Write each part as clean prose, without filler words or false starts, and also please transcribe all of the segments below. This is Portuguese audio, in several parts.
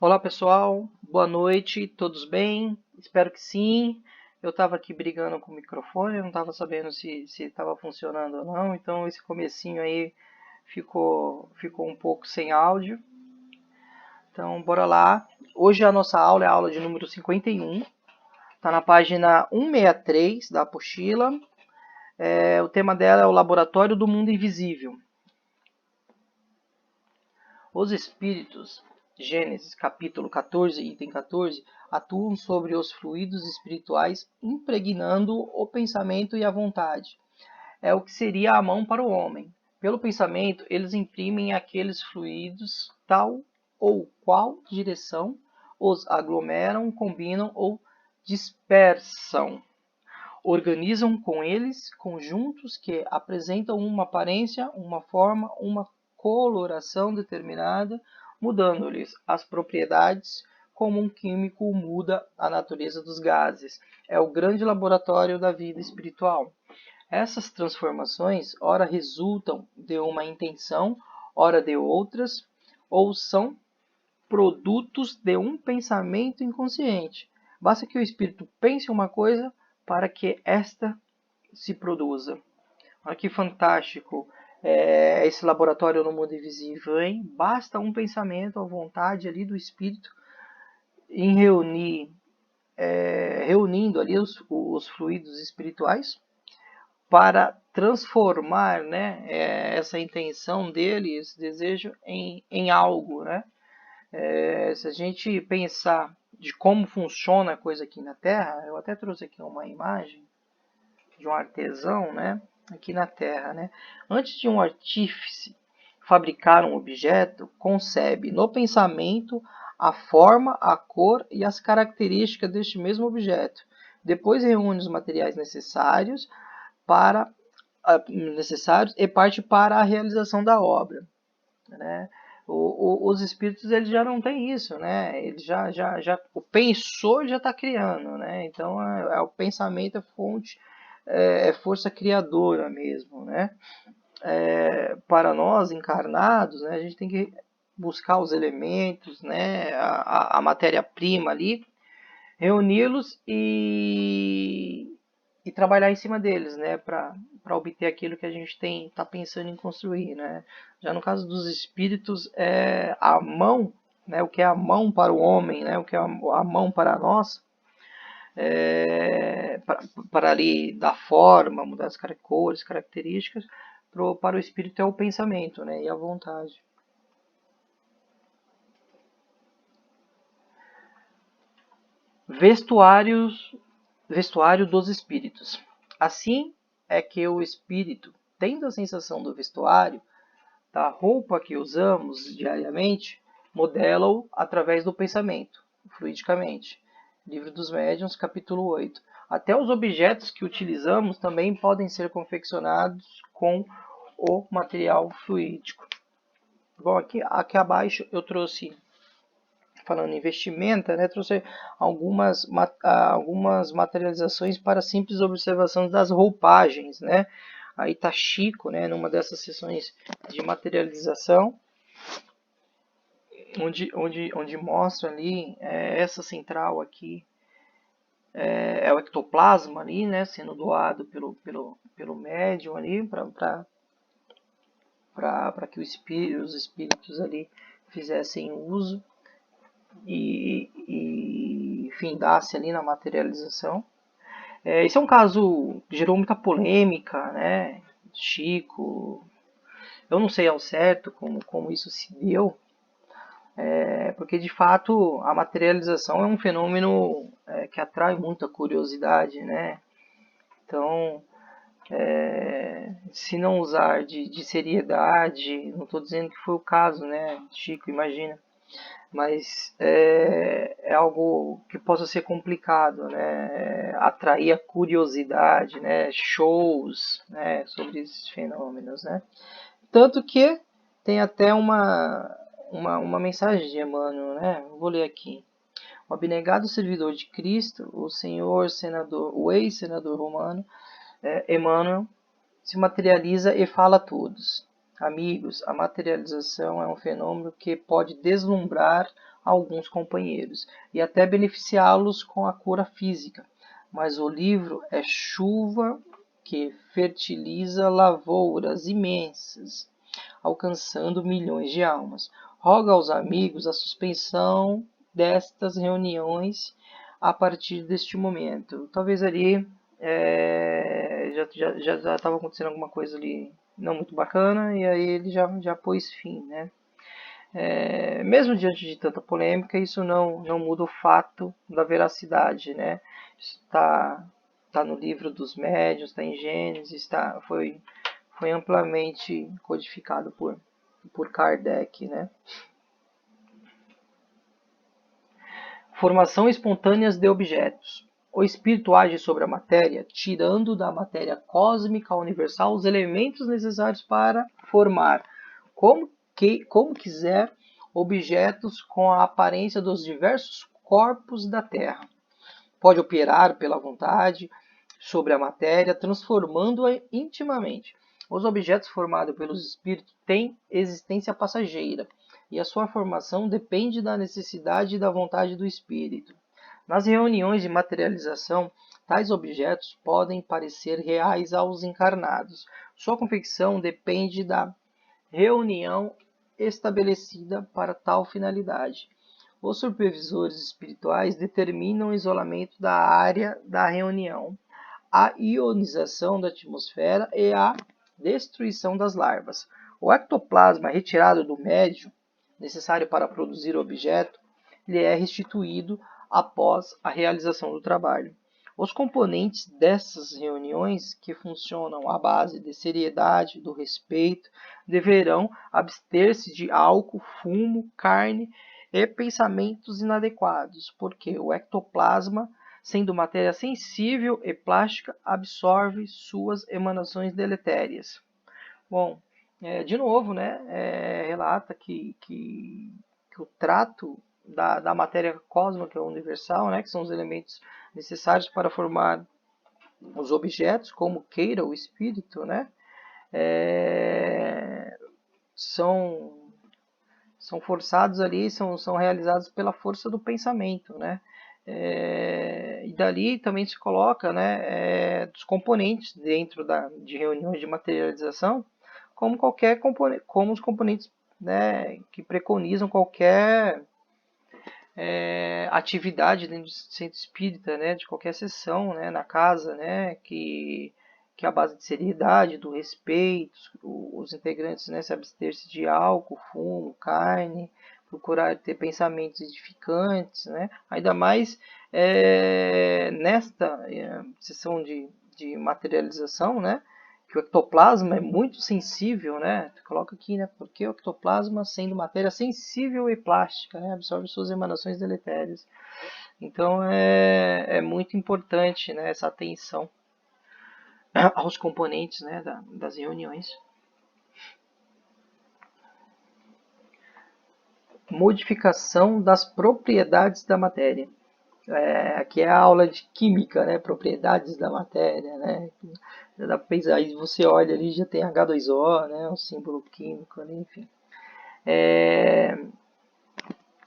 Olá pessoal, boa noite, todos bem? Espero que sim. Eu estava aqui brigando com o microfone, eu não estava sabendo se estava funcionando ou não, então esse comecinho aí ficou um pouco sem áudio. Então bora lá. Hoje a nossa aula é a aula de número 51, está na página 163 da apostila. O tema dela é o Laboratório do Mundo Invisível. Os espíritos, Gênesis capítulo 14, item 14, atuam sobre os fluidos espirituais, impregnando o pensamento e a vontade. É o que seria a mão para o homem. Pelo pensamento, eles imprimem aqueles fluidos tal ou qual direção, os aglomeram, combinam ou dispersam. Organizam com eles conjuntos que apresentam uma aparência, uma forma, uma coloração determinada, mudando-lhes as propriedades, como um químico muda a natureza dos gases. É o grande laboratório da vida espiritual. Essas transformações, ora resultam de uma intenção, ora de outras, ou são produtos de um pensamento inconsciente. Basta que o espírito pense uma coisa para que esta se produza. Olha que fantástico esse laboratório no mundo invisível, hein? Basta um pensamento, a vontade ali do espírito em reunindo ali os fluidos espirituais para transformar, né, essa intenção dele, esse desejo em algo, né? Se a gente pensar de como funciona a coisa aqui na Terra, eu até trouxe aqui uma imagem de um artesão, né, aqui na Terra, né? Antes de um artífice fabricar um objeto, concebe no pensamento a forma, a cor e as características deste mesmo objeto. Depois reúne os materiais necessários e parte para a realização da obra, né? Os espíritos eles já não têm isso, né? Ele já o pensou já está criando, né? Então o pensamento é fonte, é força criadora mesmo, né? Para nós encarnados, né, a gente tem que buscar os elementos, né, a matéria-prima ali, reuni-los e trabalhar em cima deles, né, para obter aquilo que a gente está pensando em construir, né. Já no caso dos espíritos, a mão, né, o que é a mão para o homem, né, o que é a mão para nós, para ali dar forma, mudar as cores, características, para o espírito é o pensamento, né, e a vontade. Vestuário dos espíritos. Assim é que o espírito, tendo a sensação do vestuário, da roupa que usamos diariamente, modela-o através do pensamento, fluidicamente. Livro dos Médiuns, capítulo 8. Até os objetos que utilizamos também podem ser confeccionados com o material fluídico. Bom, aqui abaixo eu trouxe, falando em vestimenta, né, trouxe algumas materializações para simples observação das roupagens, né? Aí tá Chico, né, numa dessas sessões de materialização, onde mostra ali essa central aqui, o ectoplasma ali, né, sendo doado pelo médium ali, para que os espíritos ali fizessem uso e findasse ali na materialização. Esse é um caso que gerou muita polêmica, né? Chico, eu não sei ao certo como isso se deu, porque de fato a materialização é um fenômeno que atrai muita curiosidade, né? Então, se não usar de seriedade, não estou dizendo que foi o caso, né? Chico, imagina, mas é algo que possa ser complicado, né? Atrair a curiosidade, né? Shows, né? Sobre esses fenômenos, né? Tanto que tem até uma mensagem de Emmanuel, né? Vou ler aqui. O abnegado servidor de Cristo, o senhor senador, o ex-senador romano, Emmanuel, se materializa e fala a todos. Amigos, a materialização é um fenômeno que pode deslumbrar alguns companheiros e até beneficiá-los com a cura física, mas o livro é chuva que fertiliza lavouras imensas, alcançando milhões de almas. Roga aos amigos a suspensão destas reuniões a partir deste momento. Talvez ali já estava acontecendo alguma coisa ali não muito bacana, e aí ele já pôs fim, né? Mesmo diante de tanta polêmica, isso não muda o fato da veracidade, né? Isso tá no livro dos médiuns, está em Gênesis, foi amplamente codificado por Kardec, né? Formação espontânea de objetos. O espírito age sobre a matéria, tirando da matéria cósmica universal os elementos necessários para formar, como quiser, objetos com a aparência dos diversos corpos da Terra. Pode operar pela vontade sobre a matéria, transformando-a intimamente. Os objetos formados pelos espíritos têm existência passageira, e a sua formação depende da necessidade e da vontade do espírito. Nas reuniões de materialização, tais objetos podem parecer reais aos encarnados. Sua confecção depende da reunião estabelecida para tal finalidade. Os supervisores espirituais determinam o isolamento da área da reunião, a ionização da atmosfera e a destruição das larvas. O ectoplasma retirado do médium, necessário para produzir o objeto, lhe é restituído após a realização do trabalho. Os componentes dessas reuniões, que funcionam à base de seriedade, do respeito, deverão abster-se de álcool, fumo, carne e pensamentos inadequados, porque o ectoplasma, sendo matéria sensível e plástica, absorve suas emanações deletérias. Bom, de novo, né, relata que o trato da matéria cósmica universal, né, que são os elementos necessários para formar os objetos, como queira o espírito, né, são forçados ali, são realizados pela força do pensamento, né? E dali também se coloca, né, dos componentes dentro de reuniões de materialização, como qualquer componente, como os componentes, né, que preconizam qualquer atividade dentro do centro espírita, né, de qualquer sessão, né, na casa, né, que é a base de seriedade, do respeito, os integrantes, né, se abster-se de álcool, fumo, carne, procurar ter pensamentos edificantes, né, ainda mais nesta sessão de materialização, né, que o ectoplasma é muito sensível, né? Coloca aqui, né? Porque o ectoplasma, sendo matéria sensível e plástica, né? Absorve suas emanações deletérias. Então é muito importante, né, essa atenção aos componentes, né, das reuniões. Modificação das propriedades da matéria. Aqui é a aula de química, né? Propriedades da matéria, né? Já dá para pensar, aí você olha ali, já tem H2O, né? Um símbolo químico ali, enfim.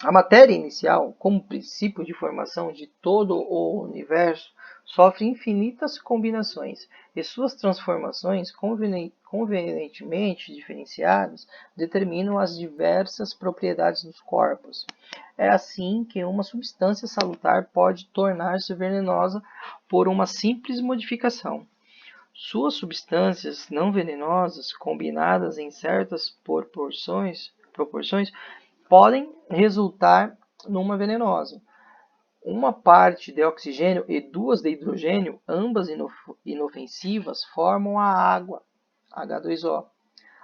A matéria inicial, como princípio de formação de todo o universo, sofre infinitas combinações, e suas transformações, convenientemente diferenciadas, determinam as diversas propriedades dos corpos. É assim que uma substância salutar pode tornar-se venenosa por uma simples modificação. Suas substâncias não venenosas, combinadas em certas proporções podem resultar numa venenosa. Uma parte de oxigênio e duas de hidrogênio, ambas inofensivas, formam a água, H2O.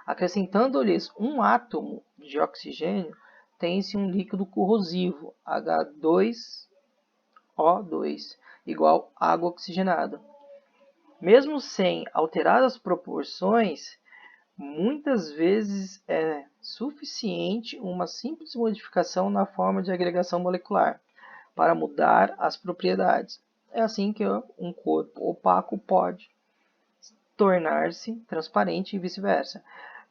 Acrescentando-lhes um átomo de oxigênio, tem-se um líquido corrosivo, H2O2, igual água oxigenada. Mesmo sem alterar as proporções, muitas vezes é suficiente uma simples modificação na forma de agregação molecular para mudar as propriedades. É assim que um corpo opaco pode tornar-se transparente e vice-versa.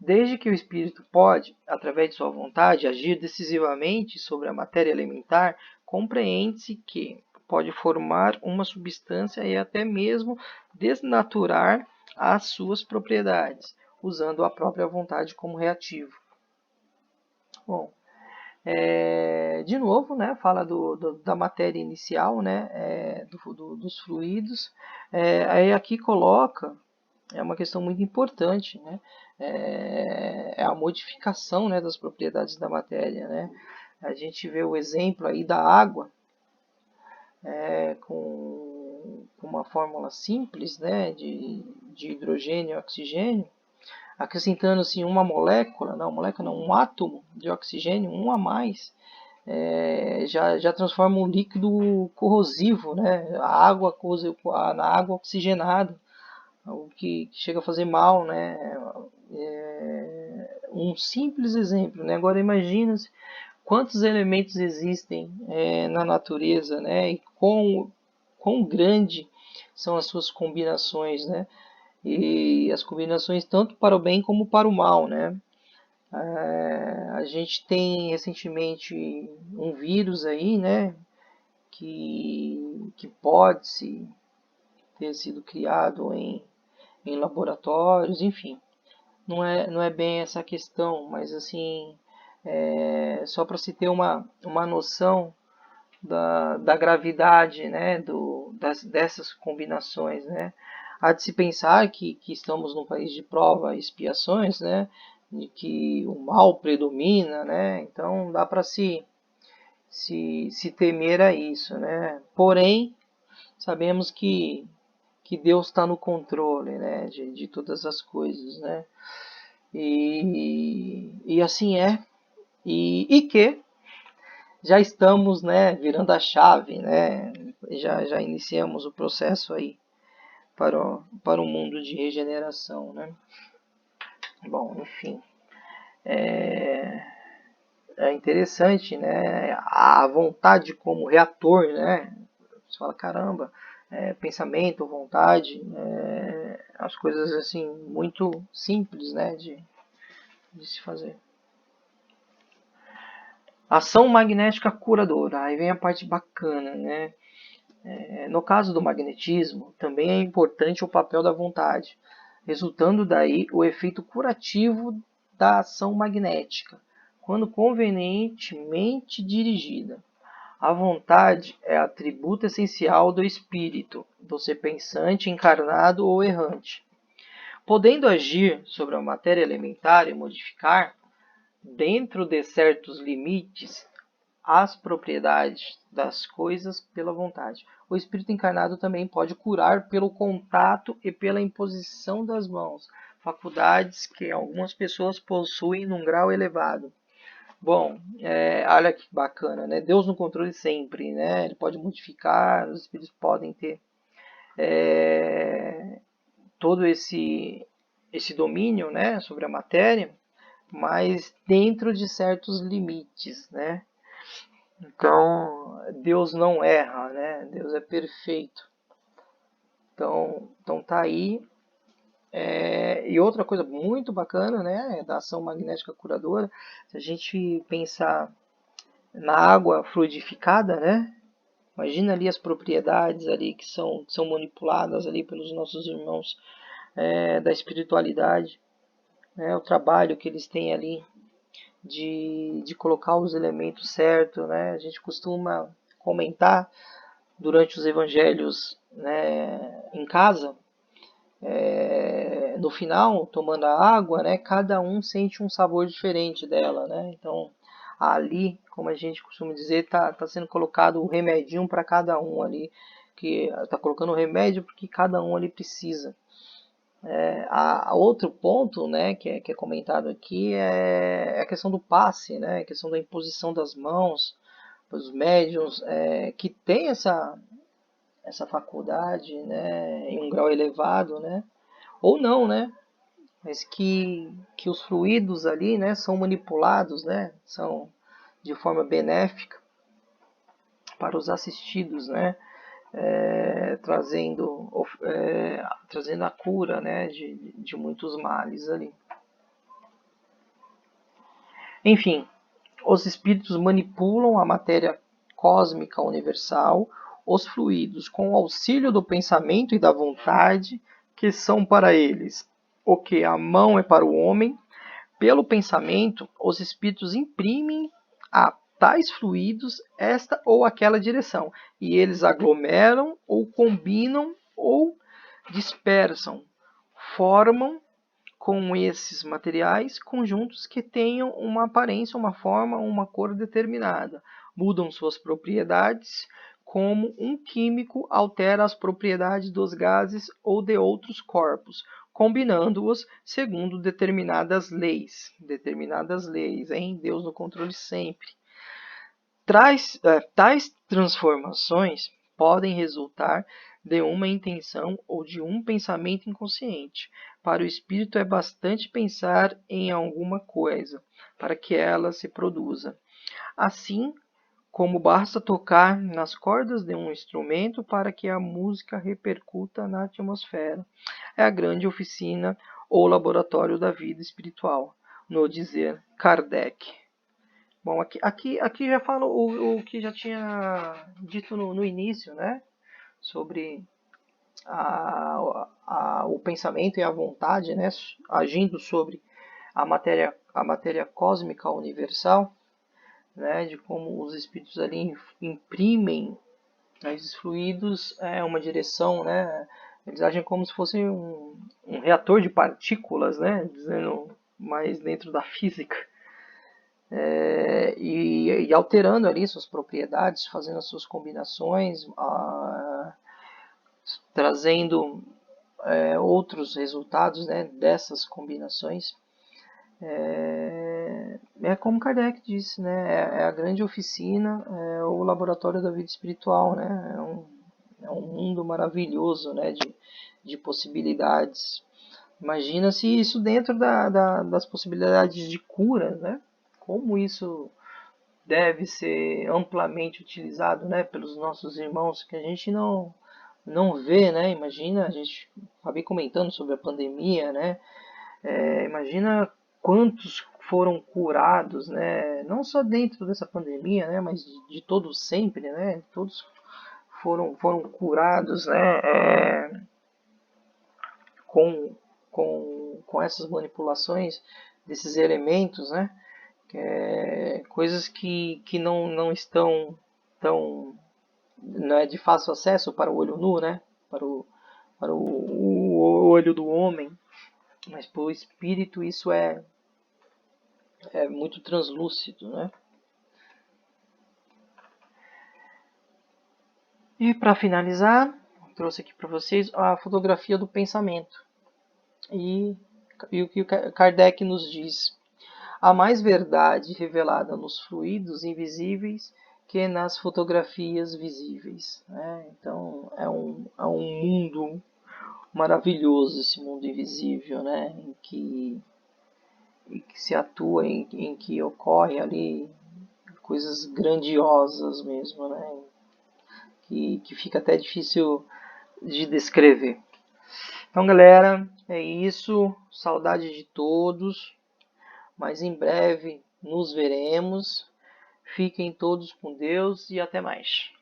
Desde que o espírito pode, através de sua vontade, agir decisivamente sobre a matéria elementar, compreende-se que pode formar uma substância e até mesmo desnaturar as suas propriedades, usando a própria vontade como reativo. Bom, de novo, né, fala da matéria inicial, né, dos fluidos. Aí aqui coloca, é uma questão muito importante, né, é a modificação, né, das propriedades da matéria, né. A gente vê o exemplo aí da água, com uma fórmula simples, né, de hidrogênio e oxigênio, acrescentando-se uma molécula, não, um átomo de oxigênio, um a mais, já transforma um líquido corrosivo, né, na água oxigenada, o que chega a fazer mal, né, um simples exemplo, né. Agora imagina quantos elementos existem na natureza, né, e quão grande são as suas combinações, né, e as combinações tanto para o bem como para o mal, né. A gente tem recentemente um vírus aí, né, que pode ter sido criado em laboratórios, enfim. Não é bem essa questão, mas assim, só para se ter uma noção da gravidade, né, dessas combinações, né. Há de se pensar que estamos num país de prova e expiações, né, de que o mal predomina, né, então dá para se temer a isso, né. Porém, sabemos que Deus está no controle, né, de todas as coisas, né, e assim é, e que já estamos, né, virando a chave, né, já iniciamos o processo aí para o mundo de regeneração, né. Bom, enfim, é interessante, né, a vontade como reator, né, você fala, caramba, pensamento, vontade, as coisas assim, muito simples, né, de se fazer. Ação magnética curadora, aí vem a parte bacana, né. No caso do magnetismo, também é importante o papel da vontade, resultando daí o efeito curativo da ação magnética, quando convenientemente dirigida. A vontade é atributo essencial do espírito, do ser pensante, encarnado ou errante. Podendo agir sobre a matéria elementar e modificar, dentro de certos limites, as propriedades das coisas pela vontade. O espírito encarnado também pode curar pelo contato e pela imposição das mãos, faculdades que algumas pessoas possuem num grau elevado. Bom, olha que bacana, né? Deus no controle sempre, né? Ele pode modificar, os espíritos podem ter todo esse domínio, né, sobre a matéria, mas dentro de certos limites, né? Então, Deus não erra, né? Deus é perfeito. Então tá aí. E outra coisa muito bacana, né, da ação magnética curadora, se a gente pensar na água fluidificada, né? Imagina ali as propriedades ali que são manipuladas ali pelos nossos irmãos da espiritualidade, né? O trabalho que eles têm ali de colocar os elementos certos, né? A gente costuma comentar durante os evangelhos, né, em casa, no final, tomando a água, né, cada um sente um sabor diferente dela, né? Então, ali, como a gente costuma dizer, tá sendo colocado o remedinho para cada um ali, que tá colocando o remédio porque cada um ali precisa. A outro ponto, né, que é comentado aqui é a questão do passe, né, a questão da imposição das mãos, os médiuns que tem essa faculdade, né, em um grau elevado, né, ou não, né, mas que os fluidos ali, né, são manipulados, né, são de forma benéfica para os assistidos, né, trazendo a cura, né, de muitos males ali. Enfim, os espíritos manipulam a matéria cósmica universal, os fluidos, com o auxílio do pensamento e da vontade, que são para eles o que a mão é para o homem. Pelo pensamento, os espíritos imprimem a tais fluidos esta ou aquela direção, e eles aglomeram ou combinam ou dispersam, formam com esses materiais conjuntos que tenham uma aparência, uma forma, uma cor determinada. Mudam suas propriedades, como um químico altera as propriedades dos gases ou de outros corpos, combinando-os segundo determinadas leis. Determinadas leis, hein? Deus no controle sempre. Tais transformações podem resultar de uma intenção ou de um pensamento inconsciente. Para o espírito é bastante pensar em alguma coisa para que ela se produza. Assim como basta tocar nas cordas de um instrumento para que a música repercuta na atmosfera. É a grande oficina ou laboratório da vida espiritual, no dizer Kardec. Bom, aqui já falo o que já tinha dito no início, né? Sobre o pensamento e a vontade, né? Agindo sobre a matéria cósmica universal, né? De como os espíritos ali imprimem esses fluidos uma direção, né? Eles agem como se fosse um reator de partículas, né? Dizendo mais dentro da física. E alterando ali suas propriedades, fazendo as suas combinações, trazendo outros resultados, né, dessas combinações. Como Kardec disse, né, é a grande oficina, o laboratório da vida espiritual, né, é um mundo maravilhoso, né, de possibilidades. Imagina se isso dentro das possibilidades de cura, né, como isso deve ser amplamente utilizado, né, pelos nossos irmãos, que a gente não vê, né? Imagina, a gente acabei comentando sobre a pandemia, né? Imagina quantos foram curados, né? Não só dentro dessa pandemia, né? Mas de todos sempre, né? Todos foram curados, né? Com essas manipulações desses elementos, né? Coisas que não estão tão, não é de fácil acesso para o olho nu, né? Para o olho do homem, mas para o espírito isso é muito translúcido, né? E para finalizar, trouxe aqui para vocês a fotografia do pensamento e o que Kardec nos diz. Há mais verdade revelada nos fluidos invisíveis que nas fotografias visíveis, né? Então é um mundo maravilhoso, esse mundo invisível, né? Em que se atua, em que ocorre ali coisas grandiosas mesmo, né? Que fica até difícil de descrever. Então, galera, é isso. Saudade de todos. Mas em breve nos veremos. Fiquem todos com Deus e até mais.